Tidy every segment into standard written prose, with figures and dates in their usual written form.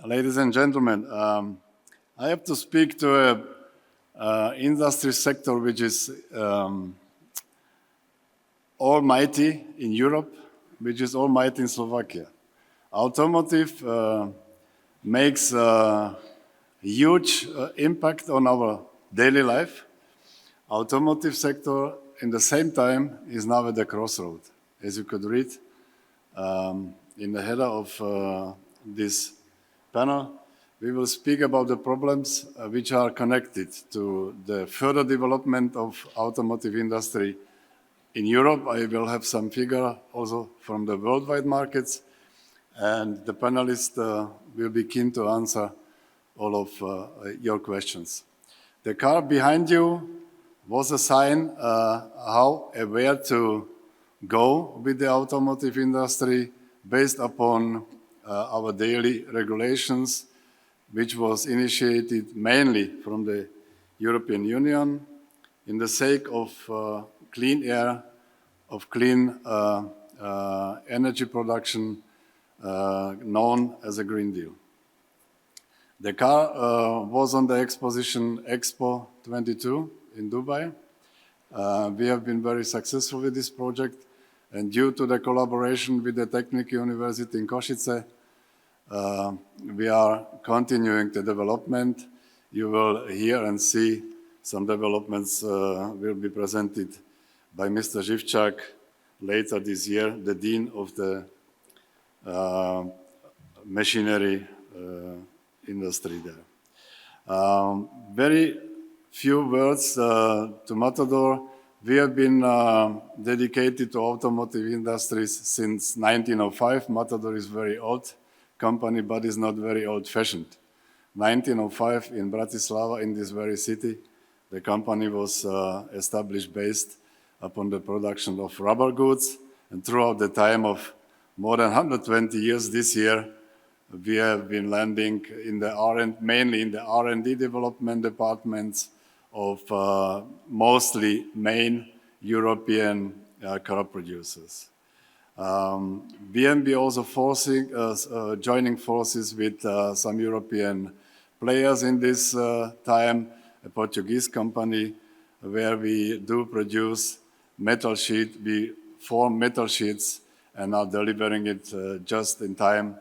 ladies and gentlemen. I have to speak to a industry sector which is almighty in Europe, which is almighty in Slovakia. Automotive makes a huge impact on our daily life. Automotive sector, in the same time, is now at the crossroad. As you could read in the header of this panel, we will speak about the problems which are connected to the further development of automotive industry in Europe. I will have some figure also from the worldwide markets, and the panelists will be keen to answer all of your questions. The car behind you was a sign how and where to go with the automotive industry based upon our daily regulations, which was initiated mainly from the European Union in the sake of clean air, of clean energy production, known as a Green Deal. The car was on the exposition Expo 22 in Dubai. We have been very successful with this project, and due to the collaboration with the Technical University in Košice, we are continuing the development. You will hear and see some developments will be presented by Mr. Živčák later this year, the Dean of the machinery industry there. Very few words to MATADOR. We have been dedicated to automotive industries since 1905. MATADOR is very old company, but is not very old-fashioned. 1905 in Bratislava, in this very city, the company was established based upon the production of rubber goods, and throughout the time of more than 120 years this year, we have been landing in the mainly in the R&D development departments of mostly main European car producers. BMB also joining forces with some European players in this time, a Portuguese company where we do produce metal sheet. We form metal sheets and are delivering it just in time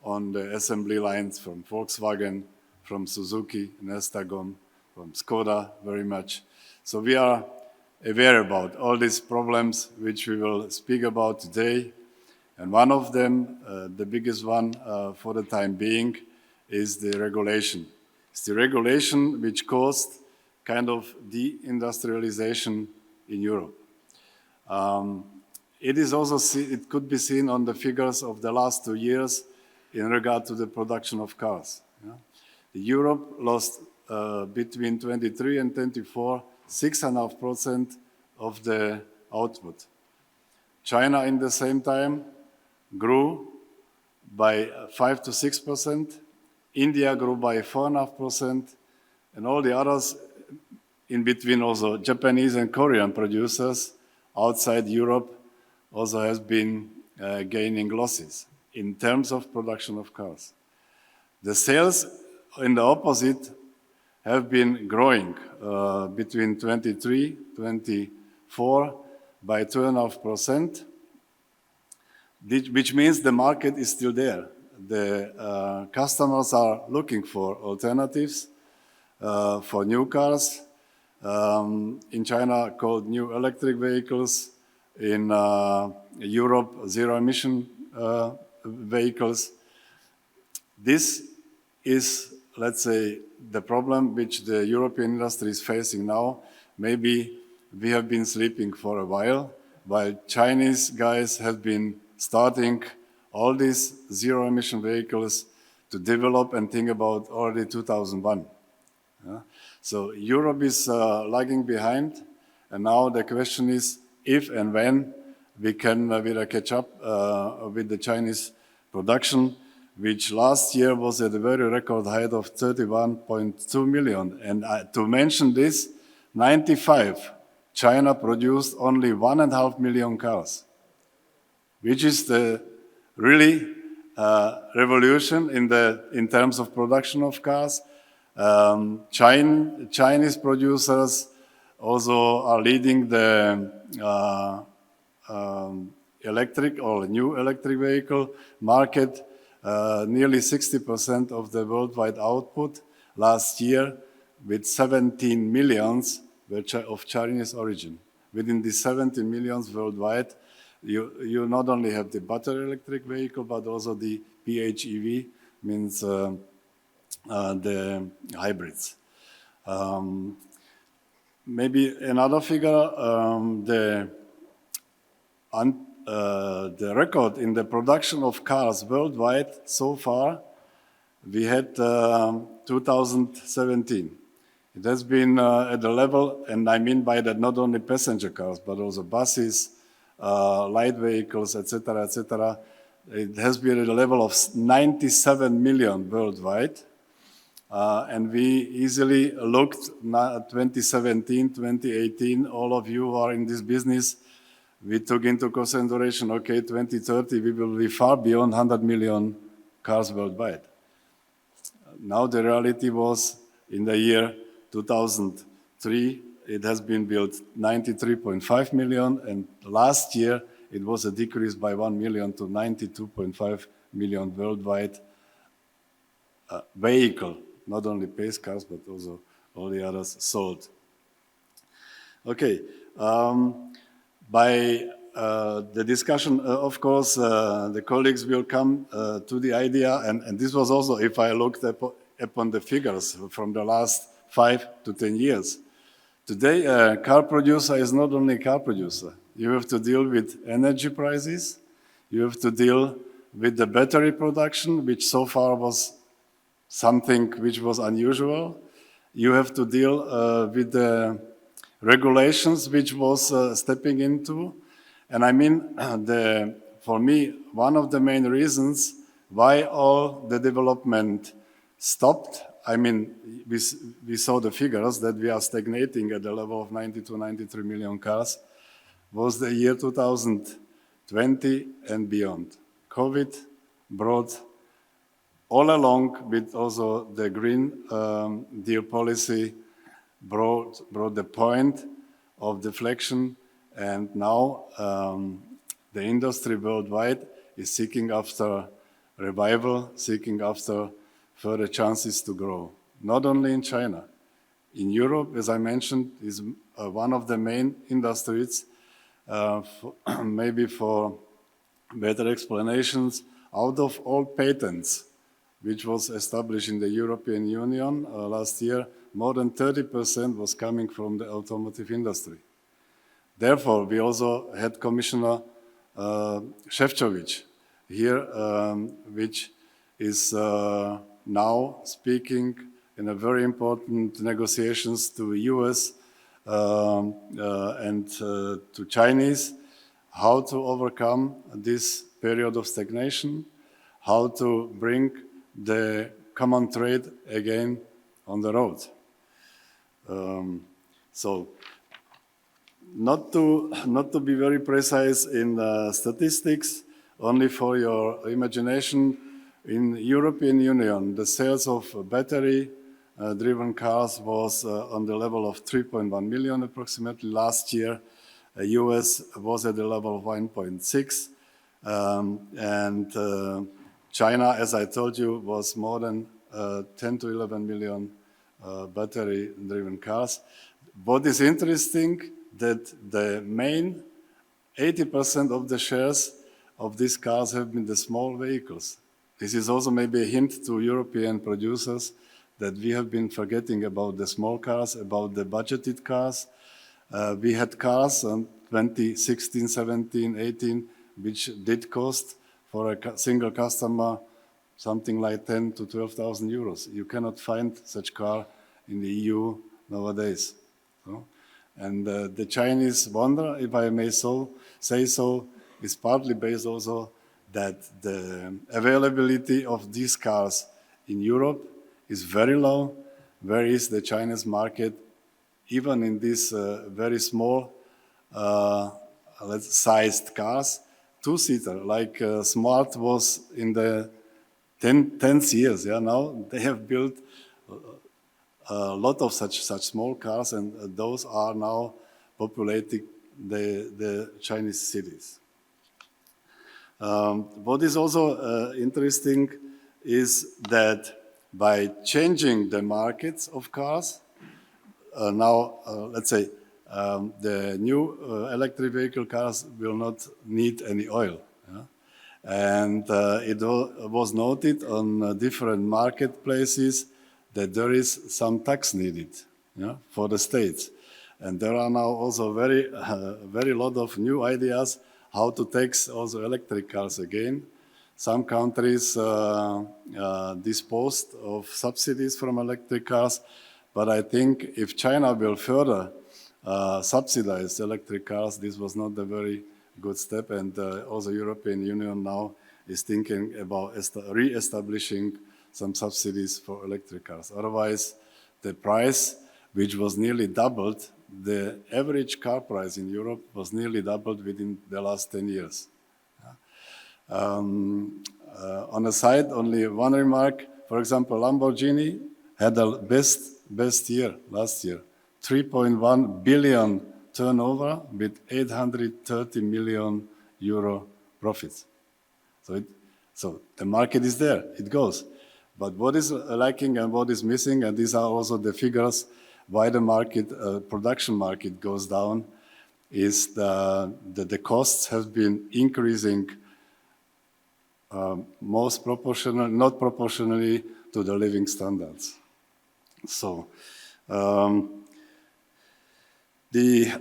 on the assembly lines from Volkswagen, from Suzuki, Nestagon, from Skoda very much. So we are aware about all these problems which we will speak about today. And one of them, the biggest one for the time being, is the regulation. It's the regulation which caused kind of deindustrialization in Europe. It could be seen on the figures of the last 2 years in regard to the production of cars. Yeah? Europe lost between 23 and 24, 6.5% of the output. China, in the same time, grew by 5 to 6%. India grew by 4.5%, and all the others in between, also Japanese and Korean producers outside Europe, also has been gaining losses in terms of production of cars. The sales, in the opposite, have been growing between 23, 24 by 2.5%, which means the market is still there. The customers are looking for alternatives for new cars. In China, called new electric vehicles. In Europe, zero-emission vehicles. This is, let's say, the problem which the European industry is facing now. Maybe we have been sleeping for a while Chinese guys have been starting all these zero-emission vehicles to develop and think about already 2001. Yeah? So Europe is lagging behind, and now the question is if and when we can catch up with the Chinese production, which last year was at a very record height of 31.2 million. And to mention this, 95, China produced only 1.5 million cars, which is the really revolution in terms of production of cars. Chinese producers also are leading the electric or new electric vehicle market. Nearly 60% of the worldwide output last year, with 17 millions were of Chinese origin. Within the 17 millions worldwide, you not only have the battery electric vehicle, but also the PHEV, means the hybrids. Maybe another figure, the record in the production of cars worldwide so far, we had 2017. It has been at the level, and I mean by that not only passenger cars, but also buses, light vehicles, etc., etc. It has been at a level of 97 million worldwide. And we easily looked at 2017, 2018, all of you who are in this business, we took into consideration, okay, 2030, we will be far beyond 100 million cars worldwide. Now the reality was, in the year 2003, it has been built 93.5 million, and last year it was a decrease by 1 million to 92.5 million worldwide vehicle, not only pace cars, but also all the others sold. Okay. By the discussion, of course, the colleagues will come to the idea, and this was also, if I looked upon the figures from the last 5 to 10 years. Today, a car producer is not only a car producer. You have to deal with energy prices, you have to deal with the battery production, which so far was something which was unusual. You have to deal with the regulations which was stepping into. And I mean, for me, one of the main reasons why all the development stopped, I mean, we saw the figures that we are stagnating at the level of 90 to 93 million cars, was the year 2020 and beyond. COVID brought all along with also the Green Deal policy brought the point of deflection, and now the industry worldwide is seeking after revival, seeking after further chances to grow. Not only in China. In Europe, as I mentioned, is one of the main industries, maybe for better explanations, out of all patents which was established in the European Union last year, more than 30% was coming from the automotive industry. Therefore, we also had Commissioner Šefčovič here, which is now speaking in a very important negotiations to US and to Chinese, how to overcome this period of stagnation, how to bring the common trade again on the road. So, not to be very precise in statistics, only for your imagination, in European Union, the sales of battery-driven cars was on the level of 3.1 million approximately last year. US was at the level of 1.6, and China, as I told you, was more than 10 to 11 million battery-driven cars. What is interesting, that the main 80% of the shares of these cars have been the small vehicles. This is also maybe a hint to European producers that we have been forgetting about the small cars, about the budgeted cars. We had cars in 2016, 17, 18, which did cost for a single customer something like 10 to 12,000 euros. You cannot find such car in the EU nowadays. So, and the Chinese wonder, if I may say so, is partly based also that the availability of these cars in Europe is very low, whereas the Chinese market, even in these very small sized cars, two-seater, like Smart was in the 10th years. Yeah, now they have built a lot of such small cars, and those are now populating the Chinese cities. What is also interesting is that by changing the markets of cars, now let's say the new electric vehicle cars will not need any oil. Yeah? And it was noted on different marketplaces that there is some tax needed, yeah, for the states. And there are now also very lot of new ideas how to tax also electric cars again. Some countries disposed of subsidies from electric cars, but I think if China will further subsidize electric cars, this was not a very good step, and also European Union now is thinking about re-establishing some subsidies for electric cars. Otherwise, the price, which was nearly doubled, the average car price in Europe was nearly doubled within the last 10 years. On the side, only one remark. For example, Lamborghini had the best year last year, 3.1 billion turnover with 830 million euro profits. So the market is there, it goes. But what is lacking and what is missing, and these are also the figures why the market, production market goes down, is that the costs have been increasing not proportionally to the living standards. So the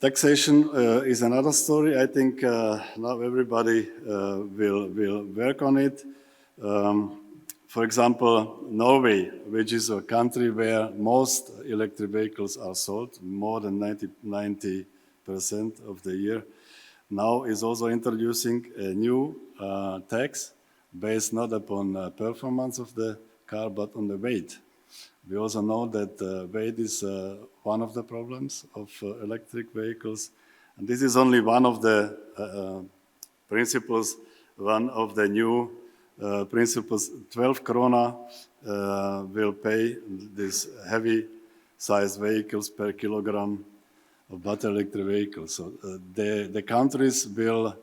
taxation is another story. I think now everybody will work on it. For example, Norway, which is a country where most electric vehicles are sold, more than 90% of the year, now is also introducing a new tax based not upon performance of the car, but on the weight. We also know that weight is one of the problems of electric vehicles. And this is only one of the principles, one of the new principles. 12 krona will pay these heavy-sized vehicles per kilogram of battery electric vehicles. So the countries will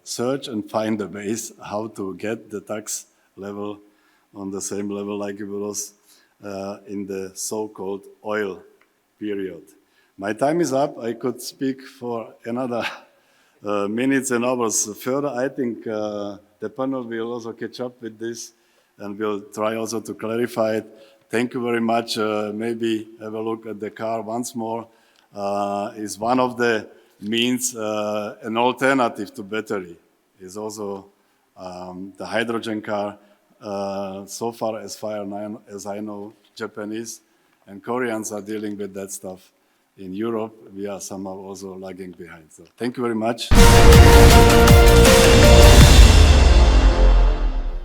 search and find the ways how to get the tax level on the same level like it was in the so-called oil period. My time is up. I could speak for another minutes and hours further. I think the panel will also catch up with this and will try also to clarify it. Thank you very much. Maybe have a look at the car once more. Is one of the means an alternative to battery. Is also the hydrogen car. So far as I know, Japanese and Koreans are dealing with that stuff. In Europe, we are somehow also lagging behind. So thank you very much.